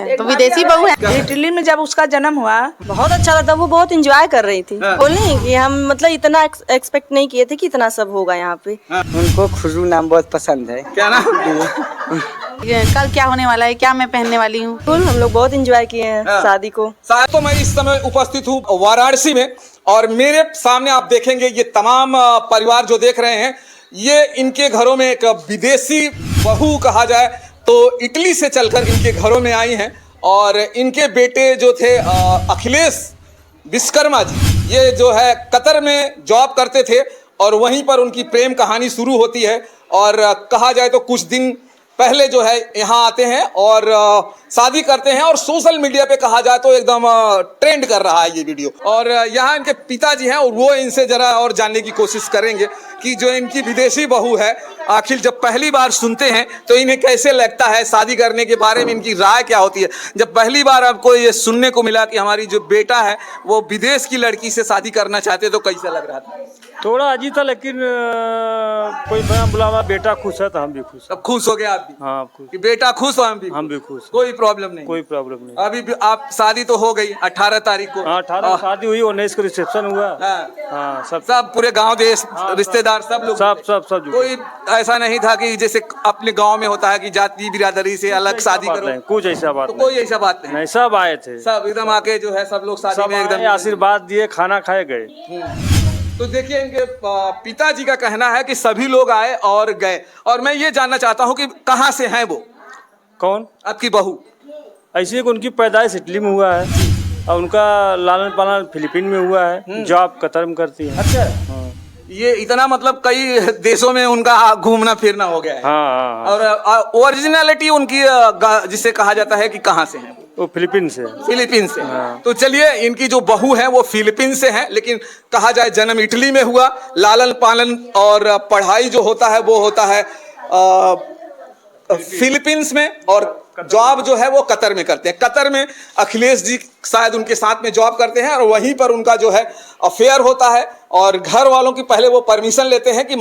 है, तो विदेशी बहू है। इटली में जब उसका जन्म हुआ बहुत अच्छा लगा, वो बहुत एंजॉय कर रही थी। बोली कि हम मतलब इतना एक्सपेक्ट नहीं किए थे कि इतना सब होगा यहाँ पे। उनको खुशबू नाम बहुत पसंद है। क्या ना कल क्या होने वाला है, क्या मैं पहनने वाली हूँ। हम लोग बहुत एंजॉय किए हैं शादी को। तो मैं इस समय उपस्थित हूँ वाराणसी में और मेरे सामने आप देखेंगे ये तमाम परिवार जो देख रहे हैं, ये इनके घरों में एक विदेशी बहू कहा जाए तो इटली से चलकर इनके घरों में आई हैं और इनके बेटे जो थे अखिलेश विश्वकर्मा जी, ये जो है कतर में जॉब करते थे और वहीं पर उनकी प्रेम कहानी शुरू होती है और कहा जाए तो कुछ दिन पहले जो है यहाँ आते हैं और शादी करते हैं और सोशल मीडिया पे कहा जाए तो एकदम ट्रेंड कर रहा है ये वीडियो। और यहाँ इनके पिताजी हैं और वो इनसे जरा और जानने की कोशिश करेंगे कि जो इनकी विदेशी बहू है आखिर जब पहली बार सुनते हैं तो इन्हें कैसे लगता है, शादी करने के बारे में इनकी राय क्या होती है। जब पहली बार आपको ये सुनने को मिला कि हमारी जो बेटा है वो विदेश की लड़की से शादी करना चाहते तो कैसा लग रहा था? थोड़ा अजीब था, लेकिन कोई बना बुलावा, बेटा खुश है तो हम भी खुश। अब खुश हो गए आप भी? हाँ खुश। कि बेटा खुश हो, हम भी खुश। कोई प्रॉब्लम नहीं? कोई प्रॉब्लम नहीं। अभी भी आप शादी तो हो गई 18 तारीख को? हाँ 18 शादी हुई, 19 को रिसेप्शन हुआ। हाँ सब पूरे गांव देश रिश्तेदार सब लोग सब कोई ऐसा नहीं था कि जैसे अपने गांव में होता है कि जाति बिरादरी से अलग शादी करो? कुछ ऐसा बात कोई ऐसा बात नहीं, सब आए थे, सब एकदम आके जो है सब लोग शादी में एकदम आशीर्वाद दिए, खाना खाए गए। तो देखिए इनके पिताजी का कहना है कि सभी लोग आए और गए और मैं ये जानना चाहता हूँ कि कहाँ से हैं वो? कौन? आपकी बहू? ऐसी उनकी पैदाइश इटली में हुआ है और उनका लालन पालन फिलीपीन में हुआ है, जॉब कतर में करती है। अच्छा ये इतना मतलब कई देशों में उनका घूमना फिरना हो गया है। हाँ। और ओरिजिनलिटी उनकी जिसे कहा जाता है कि कहाँ से है वो? फिलीपीन से। फिलीपीन से। तो चलिए इनकी जो बहू है वो फिलीपीन से है, लेकिन कहा जाए जन्म इटली में हुआ, लालन पालन और पढ़ाई जो होता है वो होता है फिलीपींस में और जॉब जो है वो कतर में करते हैं। कतर में अखिलेश जी शायद उनके साथ में जॉब करते हैं और वहीं पर उनका जो है अफेयर होता है और घर वालों की पहले वो परमिशन लेते हैं कि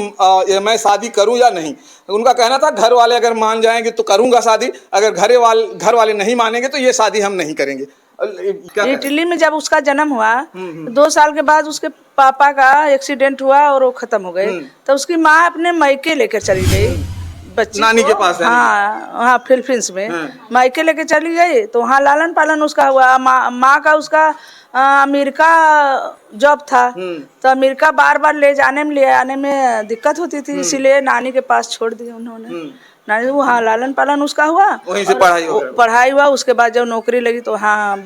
मैं शादी करूं या नहीं। उनका कहना था घर वाले अगर मान जाएंगे तो करूंगा शादी, अगर घर वाले नहीं मानेंगे तो ये शादी हम नहीं करेंगे। इटली में जब उसका जन्म हुआ 2 साल के बाद उसके पापा का एक्सीडेंट हुआ और वो खत्म हो गए, तो उसकी माँ अपने मायके लेकर चली गई बच्ची नानी के पास। हाँ फिलीपींस में मायके लेके चली गई तो वहाँ लालन पालन उसका हुआ। माँ का उसका अमेरिका जॉब था तो अमेरिका बार बार ले आने में दिक्कत होती थी, इसीलिए नानी के पास छोड़ दिया उन्होंने। नानी वहाँ लालन पालन उसका हुआ, वहीं से पढ़ाई हुआ। उसके बाद जब नौकरी लगी तो हाँ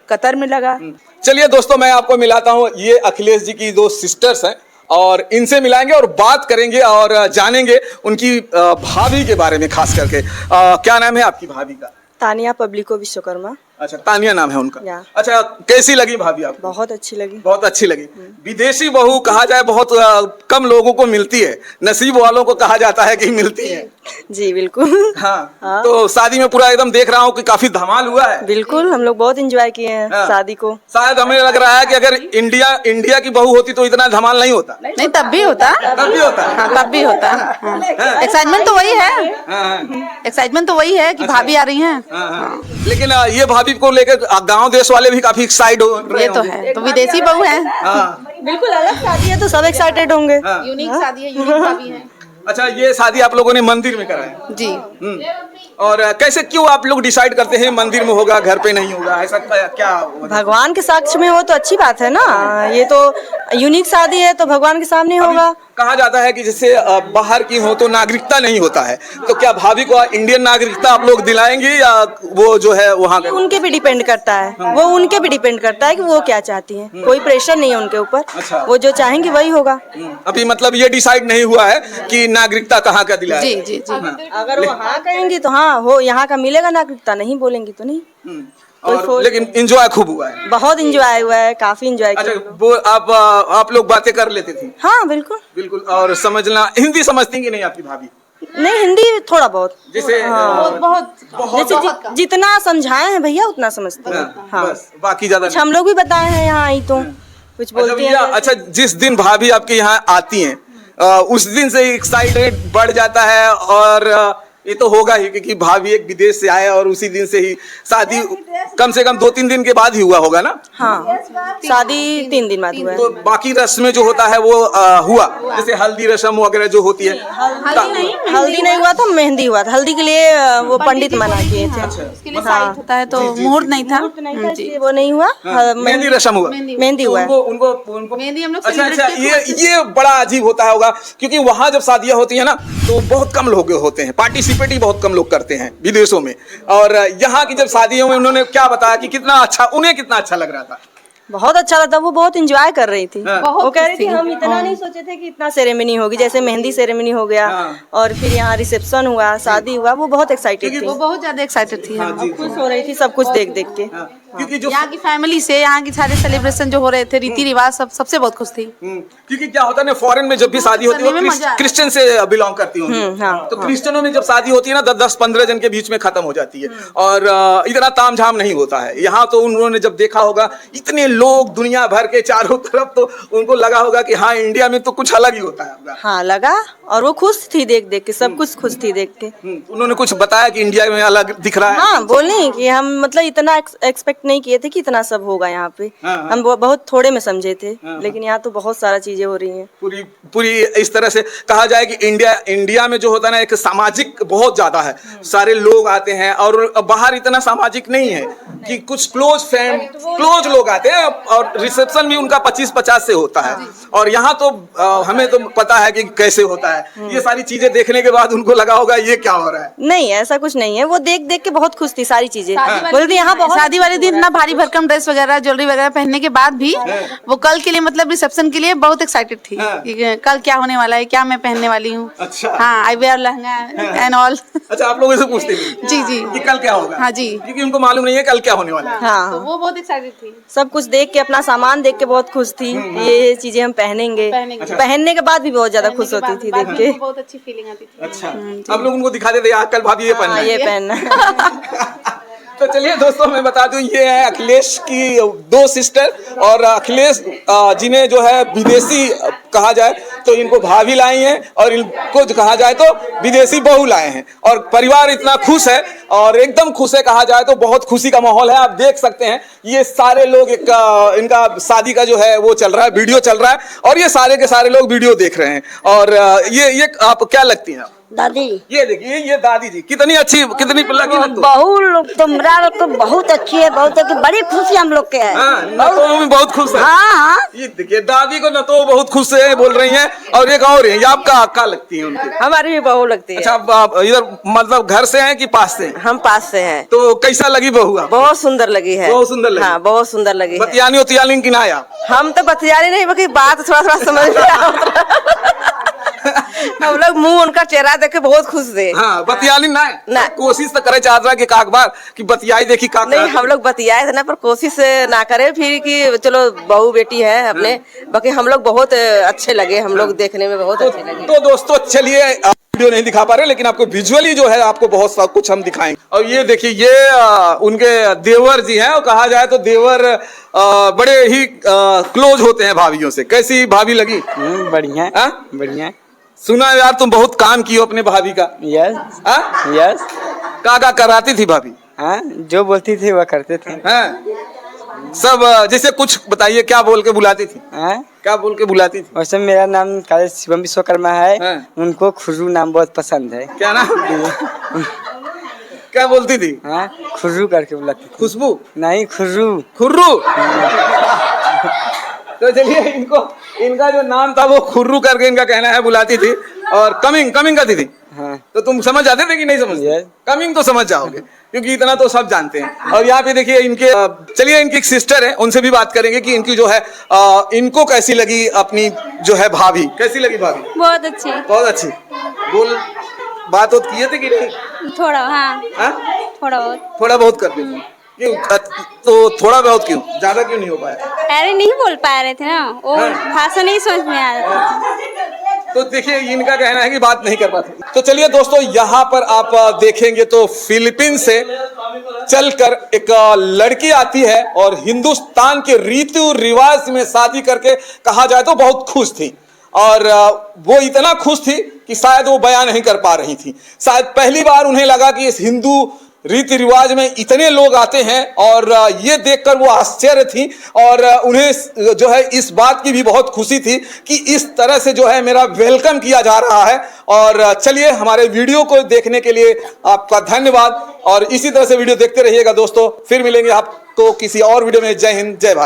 कतर में लगा। चलिए दोस्तों मैं आपको मिलाता हूँ, ये अखिलेश जी की 2 सिस्टर्स हैं और इनसे मिलाएंगे और बात करेंगे और जानेंगे उनकी भाभी के बारे में खास करके। क्या नाम है आपकी भाभी का? तानिया पब्लिको विश्वकर्मा। अच्छा तानिया नाम है उनका। अच्छा कैसी लगी भाभी आपको? बहुत अच्छी लगी। बहुत अच्छी लगी। विदेशी बहू कहा जाए बहुत कम लोगों को मिलती है, नसीब वालों को कहा जाता है कि मिलती है। जी बिल्कुल। हाँ। तो शादी में पूरा एकदम देख रहा हूँ कि काफी धमाल हुआ है। बिल्कुल हम लोग बहुत एंजॉय किए हैं शादी को। शायद हमें लग रहा है कि अगर इंडिया की बहू होती तो इतना धमाल नहीं होता। नहीं तब भी होता। तब भी होता। हाँ तब भी होता। एक्साइटमेंट तो वही है, एक्साइटमेंट तो वही है कि भाभी आ रही हैं। लेकिन ये भाभी को लेकर गांव देश वाले भी काफी एक्साइट हो रहे हैं। ये तो है, तो विदेशी बहू है। बिल्कुल अलग शादी है तो सब एक्साइटेड होंगे। यूनिक शादी है, यूनिक भाभी है। अच्छा ये शादी आप लोगों ने मंदिर में कराया? जी। और कैसे क्यों आप लोग डिसाइड करते हैं मंदिर में होगा घर पे नहीं होगा, ऐसा क्या? भगवान के साक्ष्य में हो तो अच्छी बात है ना, ये तो यूनिक शादी है तो भगवान के सामने होगा। कहा जाता है कि जैसे बाहर की हो तो नागरिकता नहीं होता है, तो क्या भाभी को इंडियन नागरिकता आप लोग दिलाएंगे या वो जो है वहाँ उनके भी डिपेंड करता है, वो उनके भी डिपेंड करता है कि वो क्या चाहती हैं। कोई प्रेशर नहीं है उनके ऊपर। अच्छा। वो जो चाहेंगे वही होगा। अभी मतलब ये डिसाइड नहीं हुआ है कि नागरिकता कहाँ का दिलाए? जी जी जी। अगर वो हाँ कहेंगी तो हाँ हो, यहाँ का मिलेगा नागरिकता, नहीं बोलेंगी तो नहीं। और लेकिन एंजॉय खूब हुआ है? बहुत एंजॉय हुआ है, काफी एंजॉय किया। अच्छा वो आप लोग बातें कर लेते थे? हाँ बिल्कुल बिल्कुल। और समझना हिंदी समझती कि नहीं आपकी भाभी? नहीं हिंदी थोड़ा बहुत, जैसे जैसे जितना समझाए हैं भैया उतना समझते हैं। हाँ बाकी ज्यादा हम लोग भी बताए हैं यहाँ आई तो कुछ बोलती हैं। अच्छा जिस दिन भाभी आपके यहाँ आती हैं उस दिन से एक्साइटमेंट बढ़ जाता है और ये तो होगा ही क्योंकि भाभी एक विदेश से आए और उसी दिन से ही शादी कम से कम 2-3 दिन के बाद ही हुआ होगा ना। हाँ, शादी 3 दिन बाद हुआ है। तो बाकी रस्में जो होता है वो हुआ, जैसे हल्दी रस्म वगैरह जो होती है। हल्दी नहीं हुआ था, मेहंदी हुआ था। हल्दी के लिए वो पंडित मना किए थे। उसके लिए साइट होता है तो मुहूर्त नहीं था। इसलिए वो नहीं हुआ। मेहंदी रस्म हुआ, मेहंदी हुआ है। उनको मेहंदी हम लोग अच्छा celebrate अच्छा, करते ये बड़ा अजीब होता होगा क्योंकि वहाँ जब शादियाँ होती है ना तो बहुत कम लोग होते हैं, पार्टिसिपेट ही बहुत कम लोग करते हैं विदेशों में। और यहाँ की जब शादियों में उन्होंने क्या बताया कि कितना अच्छा, उन्हें कितना अच्छा लग रहा था। बहुत अच्छा लगता, वो बहुत एंजॉय कर रही थी। हाँ। वो कह रही थी हम इतना नहीं सोचे थे कि इतना सेरेमनी होगी, जैसे मेहंदी सेरेमनी हो गया और फिर यहाँ रिसेप्शन हुआ, शादी हुआ। वो बहुत एक्साइटेड थी, वो बहुत ज्यादा एक्साइटेड थी। हम खुश हो रही थी सब कुछ देख देख के। क्योंकि जो यहाँ की फैमिली से, यहाँ की सारे सेलिब्रेशन जो हो रहे थे, रीति रिवाज सबसे बहुत खुश थी। क्योंकि क्या होता है ना, फॉरेन में जब भी शादी होती है वो क्रिश्चियन से बिलोंग करती होंगी। तो क्रिश्चियनों में जब शादी होती है ना 10-15 जन के बीच में खत्म हो जाती है और इतना तामझाम नहीं होता है। यहाँ तो उन्होंने जब देखा होगा इतने लोग दुनिया भर के चारों तरफ, तो उनको लगा होगा कि हाँ इंडिया में तो कुछ अलग ही होता है। हाँ लगा, और वो खुश थी देख देख के, सब कुछ खुश थी देख के। उन्होंने कुछ बताया कि इंडिया में अलग दिख रहा है। हाँ बोली कि हम मतलब इतना एक्सपेक्ट नहीं किए थे कि इतना सब होगा यहाँ पे। हम बहुत थोड़े में समझे थे, लेकिन यहाँ तो बहुत सारा चीजें हो रही हैं। पूरी इस तरह से कहा जाए कि इंडिया में जो होता है ना, एक सामाजिक बहुत ज्यादा है, सारे लोग आते हैं। और बाहर इतना सामाजिक नहीं है कि कुछ क्लोज लोग आते हैं और रिसेप्शन भी उनका 25-50 से होता है। और यहाँ तो हमें तो पता है कि कैसे होता है। ये सारी चीजें देखने के बाद उनको लगा होगा ये क्या हो रहा है। नहीं ऐसा कुछ नहीं है, वो देख देख के बहुत खुश थी सारी चीजें। बोलती यहाँ बहुत शादी वाले दिन इतना भारी भरकम ड्रेस वगैरह, ज्वेलरी वगैरह पहनने के बाद भी वो कल के लिए, मतलब रिसेप्शन के लिए बहुत एक्साइटेड थी कि कल क्या होने वाला है, क्या मैं पहनने वाली हूँ। अच्छा। हाँ, आई वेयर लहंगा एंड ऑल। अच्छा, आप लोगों से पूछते हैं जी जी कि कल क्या होगा। हाँ जी, क्योंकि उनको मालूम नहीं है कल क्या होने वाला है। हाँ तो वो बहुत एक्साइटेड थी। सब कुछ देख के, अपना सामान देख के बहुत खुश थी। ये चीजें हम पहनेंगे। पहनने के बाद भी बहुत ज्यादा खुश होती थी देख के। बहुत अच्छी फीलिंग आती थी। अच्छा, आप लोग उनको दिखा देते कल भाभी ये पहनना है। ये पहनना। तो चलिए दोस्तों, मैं बता दूं ये है अखिलेश की 2 सिस्टर। और अखिलेश जिन्हें जो है विदेशी कहा जाए तो इनको भाभी लाई हैं और इनको जो कहा जाए तो विदेशी बहू लाए हैं। और परिवार इतना खुश है और एकदम खुश है, कहा जाए तो बहुत खुशी का माहौल है। आप देख सकते हैं ये सारे लोग इनका शादी का जो है वो चल रहा है, वीडियो चल रहा है और ये सारे के सारे लोग वीडियो देख रहे हैं। और ये आप क्या लगती हैं? दादी, ये देखिए, ये दादी जी कितनी अच्छी, कितनी लगी ना। बहू लोग तो मेरा लोग तो बहुत अच्छी है, बहुत अच्छी, बड़ी खुशी हम लोग के है। नतो भी बहुत खुश है। हाँ, ये देखिए दादी को नतो बहुत खुश है बोल रही हैं। और एक और है, ये आपका अक्का लगती है उनकी। हमारी भी बहू लगती है। अच्छा, आप इधर मतलब घर से हैं कि पास से? हम पास से हैं। तो कैसा लगी बहू आपको? बहुत सुंदर लगी है। बहुत सुंदर लगी। हाँ बहुत सुंदर लगी है। बतियानी उतियानी कि ना आया? हम तो बतियानी नहीं, बाकी बात थोड़ा थोड़ा समझ में आता। हम लोग मुंह उनका चेहरा देख के बहुत खुश थे। हाँ, बतियानी ना है? ना। कोशिश तो करे चाहता कि काक बार कि बतियाई देखी काक। नहीं, हम लोग बतियाए थे ना, पर कोशिश ना करे फिर कि चलो बहू बेटी है अपने। बाकी हम लोग बहुत अच्छे लगे, हम लोग देखने में बहुत अच्छे लगे। तो दोस्तों चलिए, वीडियो नहीं दिखा पा रहे लेकिन आपको विजुअली जो है आपको बहुत सा कुछ हम दिखाएंगे। और ये देखिए, ये उनके देवर जी हैं और कहा जाए तो देवर बड़े ही क्लोज होते हैं भाभीियों से। कैसी भाभी लगी? बढ़िया हाँ? बढ़िया। सुना यार तुम बहुत काम किए अपने भाभी का। यस हाँ? यस। का कराती थी भाभी? हाँ, जो बोलती थी वह करते थे। हाँ? सब जैसे कुछ बताइए, क्या बोल के बुलाती थी? हाँ, क्या बोल के बुलाती थी? वैसे मेरा नाम काले शिवम विश्वकर्मा है। हाँ। उनको खुशरू नाम बहुत पसंद है। क्या नाम? क्या बोलती थी? हाँ, खुशरू करके बुलाती थी। खुशबू नहीं, खुर्रू। खुर्रू। तो चलिए, इनका जो नाम था वो खुर्रू करके इनका कहना है बुलाती थी। और कमिंग करती थी। हाँ। तो तुम समझ जाते थे कि नहीं समझ? Yes. कमिंग तो समझ जाओगे क्योंकि इतना तो सब जानते हैं। और यहाँ पे देखिए इनके, चलिए इनकी एक सिस्टर है, उनसे भी बात करेंगे कि इनकी जो है इनको कैसी लगी अपनी जो है भाभी। कैसी लगी भाभी? बहुत अच्छी। बहुत अच्छी। बोल बात होती किए थे कि नहीं? थोड़ा, हाँ। हाँ? थोड़ा बहुत करते थे। क्यों? तो थोड़ा बहुत क्यों, ज्यादा क्यों नहीं हो पाया? अरे नहीं बोल पा रहे थे ना, वो भाषा नहीं समझ में आ रहा था। तो देखिए इनका कहना है कि बात नहीं कर पाते। तो चलिए दोस्तों, यहाँ पर आप देखेंगे तो फिलीपींस से चलकर एक लड़की आती है और हिंदुस्तान के रीति रिवाज में शादी करके कहा जाए तो बहुत खुश थी। और वो इतना खुश थी कि शायद वो बयान नहीं कर पा रही थी। शायद पहली बार उन्हें लगा कि इस हिंदू रीति रिवाज में इतने लोग आते हैं, और ये देखकर वो आश्चर्य थी, और उन्हें जो है इस बात की भी बहुत खुशी थी कि इस तरह से जो है मेरा वेलकम किया जा रहा है। और चलिए, हमारे वीडियो को देखने के लिए आपका धन्यवाद, और इसी तरह से वीडियो देखते रहिएगा दोस्तों। फिर मिलेंगे आपको किसी और वीडियो में। जय हिंद, जय भारत।